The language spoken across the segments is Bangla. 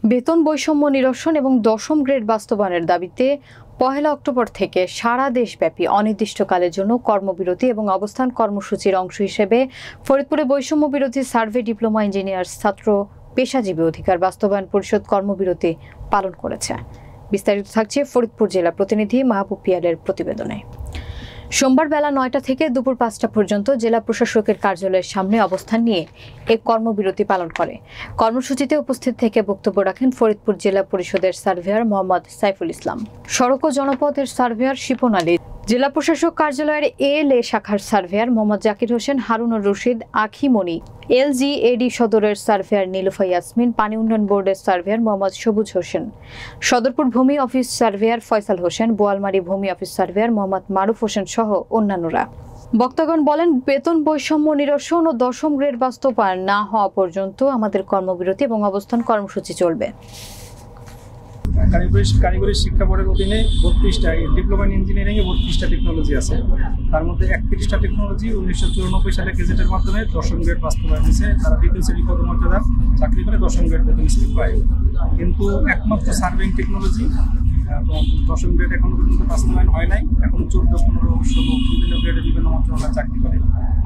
বেতন বৈষম্য নিরসন এবং ১০ম গ্রেড বাস্তবায়নের দাবিতে ১ অক্টোবর থেকে সারা দেশব্যাপী অনির্দিষ্টকালের জন্য কর্মবিরতি এবং অবস্থান কর্মসূচির অংশ হিসেবে ফরিদপুরে বৈষম্য বিরোধী সার্ভে ডিপ্লোমা ইঞ্জিনিয়ার্স ছাত্র পেশাজীবী অধিকার বাস্তবায়ন পরিষদ কর্মবিরতি পালন করেছে। বিস্তারিত থাকছে ফরিদপুর জেলা প্রতিনিধি মাহবুব পিয়ালের প্রতিবেদনে। সোমবার বেলা ৯টা থেকে দুপুর ৫টা পর্যন্ত জেলা প্রশাসকের কার্যালয়ের সামনে অবস্থান নিয়ে এক কর্মবিরতি পালন করে। কর্মসূচিতে উপস্থিত থেকে বক্তব্য রাখেন ফরিদপুর জেলা পরিষদের সার্ভেয়ার মোহাম্মদ সাইফুল ইসলাম, সড়ক ও জনপথের সার্ভেয়ার শিপন আলী, জেলা প্রশাসক কার্যালয়ের এ শাখার সার্ভেয়ার মোহাম্মদ জাকির হোসেন, হারুনুর রশিদ, আখিমণি, LGAD সদরের সার্ভেয়ার নীলুফা ইয়াসমিন, পানি উন্নয়ন বোর্ডের সার্ভেয়ার মোহাম্মদ সবুজ হোসেন, সদরপুর ভূমি অফিস সার্ভেয়ার ফয়সাল হোসেন, বোয়ালমারী ভূমি অফিস সার্ভেয়ার মোহাম্মদ মারুফ হোসেন সহ অন্যান্যরা। বক্তাগণ বলেন, বেতন বৈষম্য নিরসন ও ১০ম গ্রেড বাস্তবায়ন না হওয়া পর্যন্ত আমাদের কর্মবিরতি এবং অবস্থান কর্মসূচি চলবে। কারিগরি শিক্ষা বোর্ডের অধীনে ৩২টা ডিপ্লোমা ইন ইঞ্জিনিয়ারিংয়ে ৩২টা টেকনোলজি আছে। তার মধ্যে ৩১টা টেকনোলজি ১৯৯৪ সালে গেজেটের মাধ্যমে ১০ম গ্রেড বাস্তবায়ন হয়েছে। তারা দ্বিতীয় শ্রেণী পদমর্যাদা চাকরি করে ১০ম গ্রেড বেতন স্লিপ পায়। কিন্তু একমাত্র সার্ভেইং টেকনোলজি ১০ম গ্রেড এখনো পর্যন্ত বাস্তবায়ন হয় নাই। এখন ১৪, ১৫, ১৬ বিভিন্ন গ্রেডে বিভিন্ন মন্ত্রণালয় চাকরি করে।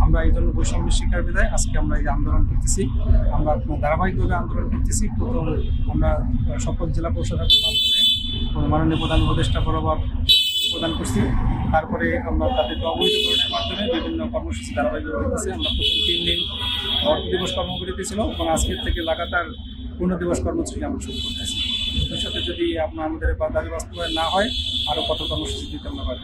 আমরা এই জন্য বৈষম্যের শিকার বিধায় আজকে আমরা এই আন্দোলন করতেছি। আমরা ধারাবাহিকভাবে আন্দোলন করতেছি। প্রথম আমরা সকল জেলা প্রশাসকের মাধ্যমে মাননীয় প্রধান উপদেষ্টা বরাবর প্রদান করছি। তারপরে আমরা তাদেরকে অবহিতকরণের মাধ্যমে বিভিন্ন কর্মসূচি ধারাবাহিকভাবে করতেছি। আমরা প্রথম ৩ দিন অর্থ দিবস কর্মবিরতি ছিল এবং আজকের থেকে লাগাতার পূর্ণ দিবস কর্মসূচি আমরা শুরু করতেছি। ভবিষ্যতে যদি আমাদের দাবি বাস্তবায়ন না হয়, আরও কত কর্মসূচি দিতে আমরা পারি।